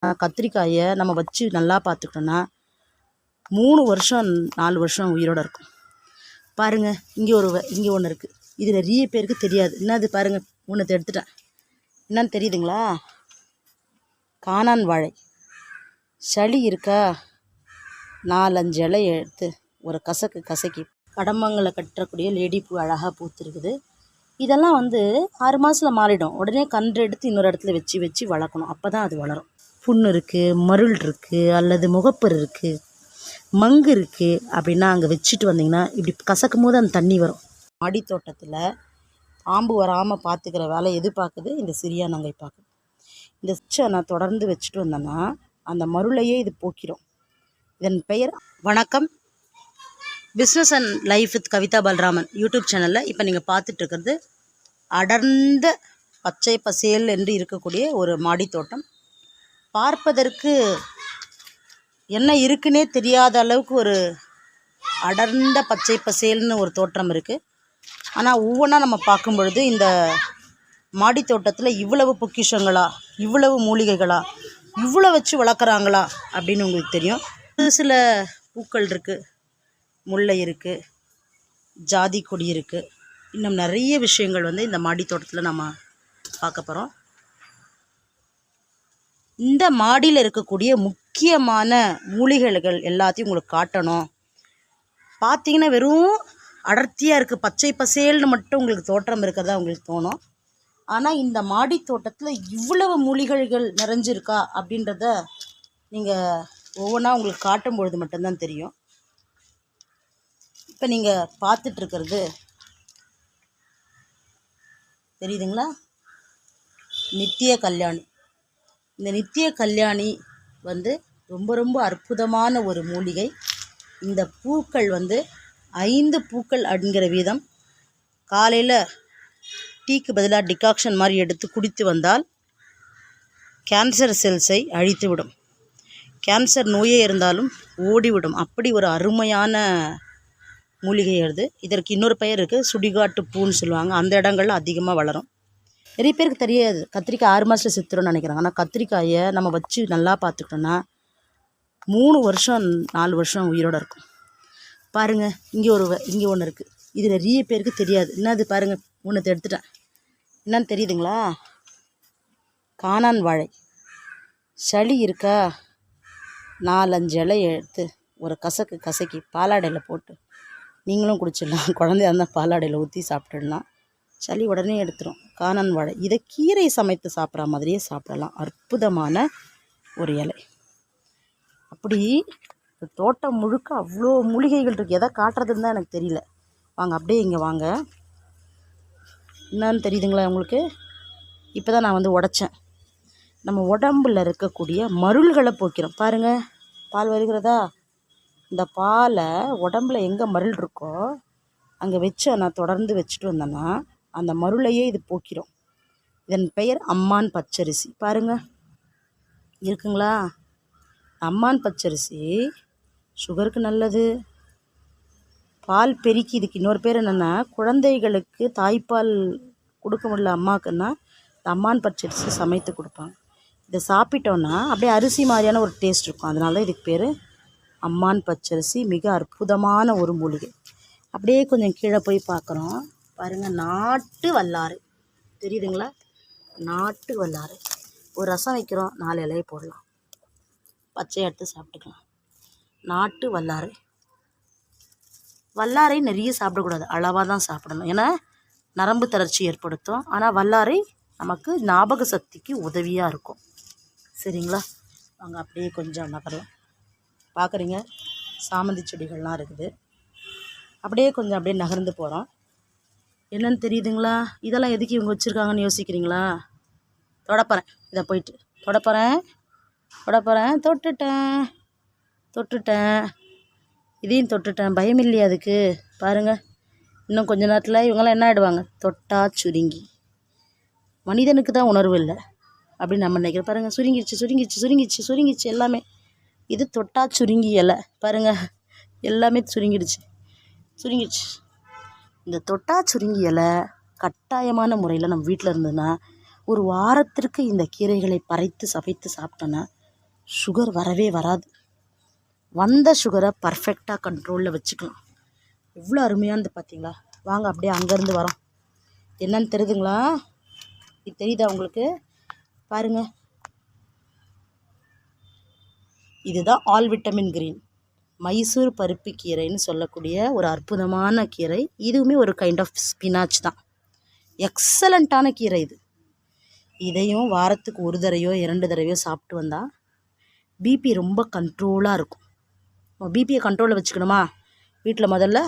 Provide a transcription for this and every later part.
கத்திரிக்காயை நம்ம வச்சு நல்லா பார்த்துக்கிட்டோன்னா 3 வருஷம் 4 வருஷம் உயிரோடு இருக்கும். பாருங்கள், இங்கே ஒன்று இருக்குது. இது நிறைய பேருக்கு தெரியாது. என்னது பாருங்கள், ஒன்று எடுத்துட்டேன். என்னன்னு தெரியுதுங்களா? காணான் வாழை. சளி இருக்கா, 4-5 இலை எடுத்து ஒரு கசக்கி கடம்பங்களை கட்டக்கூடிய லேடி பூ அழகாக பூத்துருக்குது. இதெல்லாம் 6 மாதத்தில் மாறிடும். உடனே கன்று எடுத்து இன்னொரு இடத்துல வச்சு வளர்க்கணும். அப்போ தான் அது வளரும். புண்ணு இருக்குது, மருள் இருக்குது, அல்லது முகப்பரு இருக்குது, மங்கு இருக்குது அப்படின்னா அங்கே வச்சுட்டு வந்தீங்கன்னா இப்படி கசக்கும் போது அந்த தண்ணி வரும். மாடி தோட்டத்தில் பாம்பு வராமல் பார்த்துக்கிற வேலை எது பார்க்குது? இந்த சிறியானங்கை பார்க்குது. இந்த நான் தொடர்ந்து வச்சுட்டு வந்தேன்னா அந்த மருளையே இது போக்கிடும். இதன் பெயர் வணக்கம், business and life with Kavitha Balraman YouTube சேனலில் இப்போ நீங்கள் பார்த்துட்ருக்கிறது அடர்ந்த பச்சை பசேல் என்று இருக்கக்கூடிய ஒரு மாடி தோட்டம். பார்ப்பதற்கு என்ன இருக்குன்னே தெரியாத அளவுக்கு ஒரு அடர்ந்த பச்சை பசேல்னு ஒரு தோற்றம் இருக்குது. ஆனால் ஒவ்வொன்றா நம்ம பார்க்கும் பொழுது இந்த மாடி தோட்டத்தில் இவ்வளவு பொக்கிஷங்களா, இவ்வளவு மூலிகைகளா, இவ்வளோ வச்சு வளர்க்குறாங்களா அப்படின்னு உங்களுக்கு தெரியும். சில பூக்கள் இருக்குது, முல்லை இருக்குது, ஜாதி கொடி இருக்குது, இன்னும் நிறைய விஷயங்கள் இந்த மாடி தோட்டத்தில் நம்ம பார்க்க போகிறோம். இந்த மாடியில் இருக்கக்கூடிய முக்கியமான மூலிகைகள் எல்லாத்தையும் உங்களுக்கு காட்டணும். பார்த்தீங்கன்னா வெறும் அடர்த்தியாக இருக்குது, பச்சை பசேல்னு மட்டும் உங்களுக்கு தோற்றம் இருக்கிறதா உங்களுக்கு தோணும். ஆனால் இந்த மாடி தோட்டத்தில் இவ்வளவு மூலிகைகள் நிறைஞ்சிருக்கா அப்படின்றத நீங்கள் ஒவ்வொன்றா உங்களுக்கு காட்டும் பொழுது மட்டும்தான் தெரியும். இப்போ நீங்கள் பார்த்துட்ருக்கிறது தெரியுதுங்களா? நித்திய கல்யாணி. இந்த நித்திய கல்யாணி ரொம்ப ரொம்ப அற்புதமான ஒரு மூலிகை. இந்த பூக்கள் 5 பூக்கள் அப்படிங்கிற வீதம் காலையில் டீக்கு பதிலாக டிகாக்ஷன் மாதிரி எடுத்து குடித்து வந்தால் கேன்சர் செல்ஸை அழித்து விடும். கேன்சர் நோயே இருந்தாலும் ஓடிவிடும். அப்படி ஒரு அருமையான மூலிகை அது. இதற்கு இன்னொரு பெயர் இருக்குது, சுடிகாட்டு பூன்னு சொல்லுவாங்க. அந்த இடங்கள்ல அதிகமாக வளரும். நிறைய பேருக்கு தெரியாது, கத்திரிக்காய் 6 மாதத்தில் செத்துரும்னு நினைக்கிறாங்க. ஆனால் கத்திரிக்காயை நம்ம வச்சு நல்லா பார்த்துக்கிட்டோன்னா 3 வருஷம் 4 வருஷம் உயிரோடு இருக்கும். பாருங்கள், இங்கே ஒன்று இருக்குது. இது நிறைய பேருக்கு தெரியாது. என்னது பாருங்கள், ஒன்று எடுத்துட்டேன். என்னன்னு தெரியுதுங்களா? காணான் வாழை. சளி இருக்கா, 4-5 இலை எடுத்து ஒரு கசக்கி பாலாடையில் போட்டு நீங்களும் குடிச்சிடலாம். குழந்தையா இருந்தால் பாலாடையில் ஊற்றி சாப்பிட்டுடலாம். சளி உடனே எடுத்துரும். காணான் வாழை இதை கீரை சமைத்து சாப்பிட்ற மாதிரியே சாப்பிடலாம். அற்புதமான ஒரு இலை. அப்படி தோட்டம் முழுக்க அவ்வளோ மூலிகைகள் இருக்குது. எதை காட்டுறதுன்னு தான் எனக்கு தெரியல. வாங்க, அப்படியே இங்கே வாங்க. என்னன்னு தெரியுதுங்களா உங்களுக்கு? இப்போ தான் நான் உடைச்சேன். நம்ம உடம்பில் இருக்கக்கூடிய மருள்களை போக்கிறோம். பாருங்கள், பால் வருகிறதா? இந்த பாலை உடம்பில் எங்கே மருள் இருக்கோ அங்கே வச்சு நான் தொடர்ந்து வச்சுட்டு வந்தேன்னா அந்த மருளையே இது போக்கிறோம். இதன் பெயர் அம்மான் பச்சரிசி. பாருங்கள், இருக்குங்களா? அம்மான் பச்சரிசி சுகருக்கு நல்லது, பால் பெருக்கி. இதுக்கு இன்னொரு பேர் என்னென்னா, குழந்தைகளுக்கு தாய்ப்பால் கொடுக்க முடியல அம்மாவுக்குன்னா இந்த அம்மான் பச்சரிசி சமைத்து கொடுப்பாங்க. இதை சாப்பிட்டோன்னா அப்படியே அரிசி மாதிரியான ஒரு டேஸ்ட் இருக்கும். அதனால தான் இதுக்கு பேர் அம்மான் பச்சரிசி. மிக அற்புதமான ஒரு மூலிகை. அப்படியே கொஞ்சம் கீழே போய் பார்க்குறோம். பாருங்கள், நாட்டு வல்லாறு தெரியுதுங்களா? நாட்டு வல்லாறு ஒரு ரசம் வைக்கிறோம், 4 இலையை போடலாம், பச்சையை எடுத்து சாப்பிட்டுக்கலாம். நாட்டு வல்லாரை நிறைய சாப்பிடக்கூடாது, அளவாக தான் சாப்பிடணும். ஏன்னா நரம்பு தளர்ச்சி ஏற்படுத்தும். ஆனால் வல்லாரை நமக்கு ஞாபக சக்திக்கு உதவியாக இருக்கும். சரிங்களா? வாங்க அப்படியே கொஞ்சம் நகரலாம். பார்க்குறீங்க, சாமந்தி செடிகள்லாம் இருக்குது. அப்படியே நகர்ந்து போகிறோம். என்னென்னு தெரியுதுங்களா? இதெல்லாம் எதுக்கு இவங்க வச்சுருக்காங்கன்னு யோசிக்கிறீங்களா? தொடப்பறேன், இதை போயிட்டு தொடப்பறேன். தொட்டுட்டேன், இதையும் தொட்டுட்டேன். பயம் இல்லையா அதுக்கு? பாருங்கள், இன்னும் கொஞ்ச நேரத்தில் இவங்கெல்லாம் என்ன ஆகிடுவாங்க? தொட்டா சுருங்கி. மனிதனுக்கு தான் உணர்வு இல்லை அப்படின்னு நம்ம நினைக்கிறோம். பாருங்கள், சுருங்கிடுச்சு எல்லாமே. இது தொட்டா சுருங்கி இலை. பாருங்கள், எல்லாமே சுருங்கிடுச்சு. இந்த தொட்டா சுருங்கி இலை கட்டாயமான முறையில் நம்ம வீட்டில் இருந்ததுன்னா ஒரு வாரத்திற்கு இந்த கீரைகளை பறைத்து சமைத்து சாப்பிட்டோன்னா சுகர் வரவே வராது. வந்த சுகரை பர்ஃபெக்டாக கண்ட்ரோலில் வச்சுக்கலாம். எவ்வளோ அருமையானது பார்த்தீங்களா? வாங்க அப்படியே அங்கேருந்து வரோம். என்னன்னு தெரியுதுங்களா? இது தெரியுதா உங்களுக்கு? பாருங்கள், இதுதான் ஆல் விட்டமின் கிரீன் மைசூர் பருப்பு கீரைன்னு சொல்லக்கூடிய ஒரு அற்புதமான கீரை. இதுவுமே ஒரு கைண்ட் ஆஃப் ஸ்பினாச் தான். எக்ஸலண்ட்டான கீரை இது. இதையும் வாரத்துக்கு 1 தடவையோ 2 தடவையோ சாப்பிட்டு வந்தால் பிபி ரொம்ப கண்ட்ரோலாக இருக்கும். பிபியை கண்ட்ரோலில் வச்சுக்கணுமா? வீட்டில் முதல்ல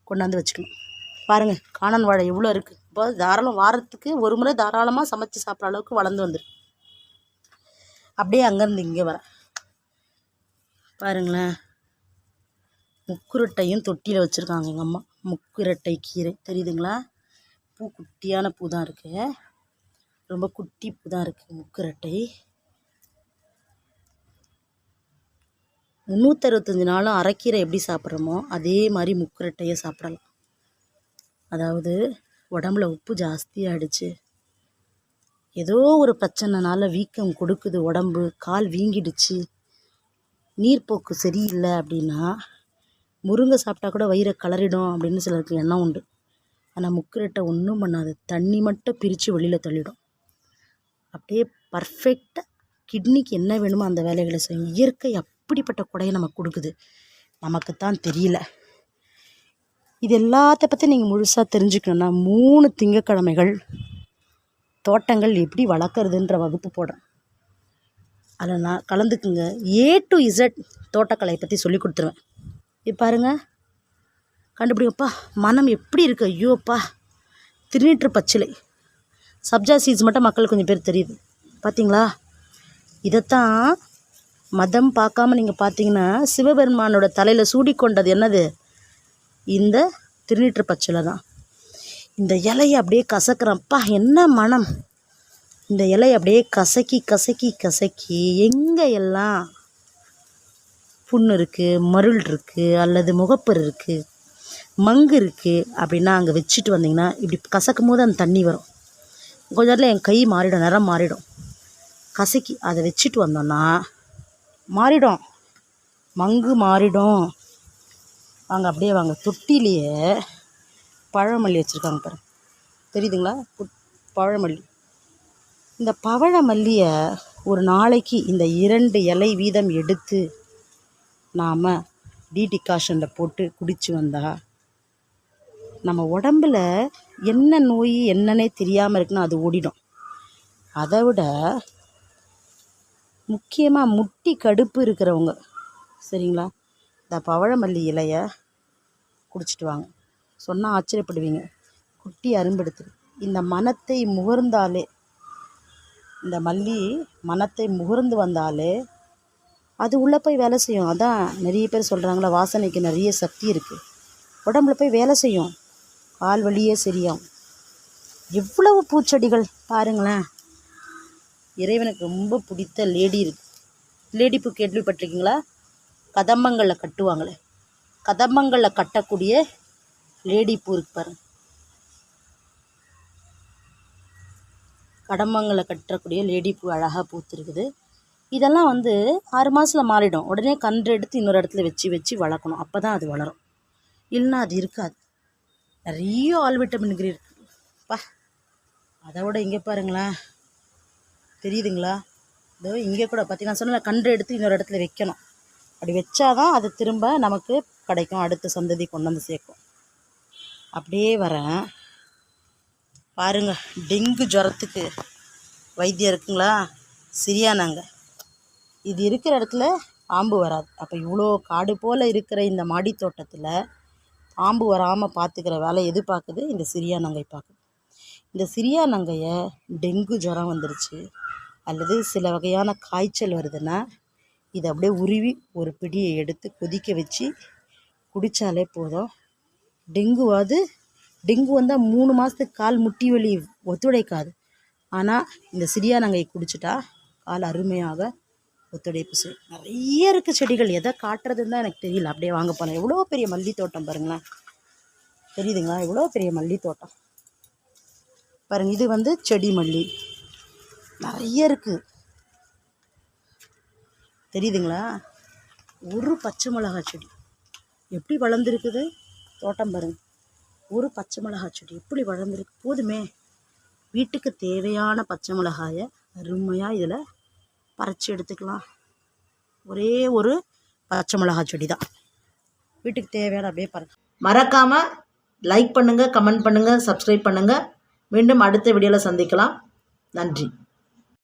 கொண்டாந்து வச்சுக்கணும். பாருங்கள், காணன் வாழை எவ்வளோ இருக்குது. இப்போ தாராளம் வாரத்துக்கு 1 முறை தாராளமாக சமைச்சு சாப்பிட்ற அளவுக்கு வளர்ந்து வந்துடும். அப்படியே அங்கேருந்து இங்கே வரேன். பாருங்களேன், முக்குரட்டையும் தொட்டியில் வச்சுருக்காங்க எங்கள் அம்மா. முக்குரட்டை கீரை தெரியுதுங்களா? பூ குட்டியான பூ தான் இருக்குது, ரொம்ப குட்டி பூ தான் இருக்குது முக்குரட்டை. 365 நாளும் அரைக்கீரை எப்படி சாப்பிட்றோமோ அதே மாதிரி முக்குரட்டையை சாப்பிடலாம். அதாவது உடம்புல உப்பு ஜாஸ்தியாகிடுச்சு, ஏதோ ஒரு பிரச்சனைனால வீக்கம் கொடுக்குது, உடம்பு கால் வீங்கிடுச்சு, நீர்ப்போக்கு சரியில்லை அப்படின்னா முருங்கை சாப்பிட்டா கூட வயிறை கலரிடும் அப்படின்னு சிலருக்கு எண்ணம் உண்டு. ஆனால் முக்குரட்டை ஒன்றும் பண்ணாது, தண்ணி மட்டும் பிரித்து வெளியில் தள்ளிடும். அப்படியே பர்ஃபெக்டாக கிட்னிக்கு என்ன வேணுமோ அந்த வேலைகளை செய்யும். இயற்கை அப்படிப்பட்ட கொடையை நமக்கு கொடுக்குது, நமக்குத்தான் தெரியல. இது எல்லாத்த பற்றி நீங்கள் முழுசாக தெரிஞ்சுக்கணுன்னா 3 திங்கக்கிழமைகள் தோட்டங்கள் எப்படி வளர்க்குறதுன்ற வகுப்பு போடுறேன். அதில் நான் கலந்துக்குங்க. A to Z தோட்டக்கலையை பற்றி சொல்லி கொடுத்துருவேன். இப்போ பாருங்கள், கண்டுபிடிங்கப்பா மனம் எப்படி இருக்குது. ஐயோப்பா, திருநீற்று பச்சிலை சப்ஜா சீட்ஸ் மட்டும் மக்களுக்கு கொஞ்சம் பேர் தெரியுது பார்த்தீங்களா? இதைத்தான் மதம் பார்க்காம நீங்கள் பார்த்தீங்கன்னா சிவபெருமானோட தலையில் சூடிக்கொண்டது என்னது? இந்த திருநீற்று பச்சிலை தான். இந்த இலையை அப்படியே கசக்கிறப்பா, என்ன மனம்! இந்த இலையை அப்படியே கசக்கி கசக்கி கசக்கி எங்கே எல்லாம் புண்ணு இருக்குது, மருள் இருக்குது, அல்லது முகப்பரு இருக்குது, மங்கு இருக்குது அப்படின்னா அங்கே வச்சுட்டு வந்தீங்கன்னா இப்படி கசக்கும் போது அந்த தண்ணி வரும். கொஞ்ச நேரத்தில் என் கை மாறிடும், நிறம் மாறிடும். கசக்கி அதை வச்சுட்டு வந்தோன்னா மாறிடும், மங்கு மாறிடும். வாங்க அப்படியே வாங்க. தொட்டிலேயே பழமல்லி வச்சுருக்காங்க பாருங்க, தெரியுதுங்களா? பழமல்லி. இந்த பவழமல்லியை ஒரு நாளைக்கு இந்த 2 இலை வீதம் எடுத்து நாம் டிகாஷனில் போட்டு குடித்து வந்தால் நம்ம உடம்பில் என்ன நோய் என்னன்னே தெரியாமல் இருக்குன்னா அது ஓடிடும். அதை விட முக்கியமாக முட்டி கடுப்பு இருக்கிறவங்க, சரிங்களா, இந்த பவழமல்லி இலையை குடிச்சிட்டு வாங்க. சொன்னால் ஆச்சரியப்படுவீங்க, குட்டி அரும்பெடுத்து. இந்த மனத்தை முகர்ந்தாலே, இந்த மல்லி மனத்தை முகர்ந்து வந்தாலே அது உள்ளே போய் வேலை செய்யும். அதான் நிறைய பேர் சொல்கிறாங்களா, வாசனைக்கு நிறைய சக்தி இருக்குது, உடம்புல போய் வேலை செய்யும், கால் வலியே சரியாகும். எவ்வளவு பூச்செடிகள் பாருங்களேன். இறைவனுக்கு ரொம்ப பிடித்த லேடி இருக்குது. லேடி பூ கேள்விப்பட்டிருக்கீங்களா? கதம்பங்களில் கட்டுவாங்களே, கதம்பங்களில் கட்டக்கூடிய லேடி பூ இருக்கு பாருங்க. கடம்பங்களை கட்டக்கூடிய லேடி பூ அழகாக பூத்துருக்குது. இதெல்லாம் 6 மாதத்தில் மாறிடும். உடனே கன்று எடுத்து இன்னொரு இடத்துல வச்சு வச்சு வளர்க்கணும், அப்போ தான் அது வளரும். இல்லைன்னா அது இருக்காது. நிறைய ஆல் விட்டமின் கிரீன் இருக்குப்பா. அதை விட இங்கே பாருங்களேன், தெரியுதுங்களா? இதோ இங்கே கூட பார்த்தீங்கன்னா சொன்ன கன்று எடுத்து இன்னொரு இடத்துல வைக்கணும். அப்படி வச்சாதான் அது திரும்ப நமக்கு கிடைக்கும், அடுத்த சந்ததி கொண்டு வந்து சேர்க்கும். அப்படியே வரேன் பாருங்கள். டெங்கு ஜுரத்துக்கு வைத்தியம் இருக்குங்களா? சிரியானாங்க. இது இருக்கிற இடத்துல பாம்பு வராது. அப்போ இவ்வளோ காடு போல் இருக்கிற இந்த மாடி தோட்டத்தில் பாம்பு வராமல் பார்த்துக்கிற வேலை எது பார்க்குது? இந்த சிரியானங்கை பார்க்குது. இந்த சிரியானங்கையை டெங்கு ஜுரம் வந்துருச்சு அல்லது சில வகையான காய்ச்சல் வருதுன்னா இதை அப்படியே உருவி ஒரு பிடியை எடுத்து கொதிக்க வச்சு குடித்தாலே போதும். டெங்கு வந்தால் 3 மாதத்துக்கு கால் முட்டி வலி ஒத்துழைக்காது. ஆனால் இந்த சிரியானங்கை குடிச்சிட்டா கால் அருமையாக ஒத்துழைப்பு செய்யும். நிறைய இருக்குது செடிகள், எதை காட்டுறதுன்னு தான் எனக்கு தெரியல. அப்படியே வாங்க போனேன். எவ்வளோ பெரிய மல்லி தோட்டம் பாருங்களேன், தெரியுதுங்களா? எவ்வளோ பெரிய மல்லி தோட்டம் பாருங்கள். இது செடி மல்லி நிறைய இருக்குது. தெரியுதுங்களா? ஒரு பச்சை மிளகாய் செடி எப்படி வளர்ந்துருக்குது தோட்டம் பாருங்கள். ஒரு பச்சை மிளகாய் செடி எப்படி வளர்ந்துருக்கு. போதுமே, வீட்டுக்கு தேவையான பச்சை மிளகாயை அருமையாக இதில் பறித்து எடுத்துக்கலாம். ஒரே ஒரு பச்சை மிளகாய் செடி தான் வீட்டுக்கு தேவையான. அப்படியே பாருங்கள். மறக்காமல் லைக் பண்ணுங்கள், கமெண்ட் பண்ணுங்கள், சப்ஸ்கிரைப் பண்ணுங்கள். மீண்டும் அடுத்த வீடியோவில் சந்திக்கலாம். நன்றி.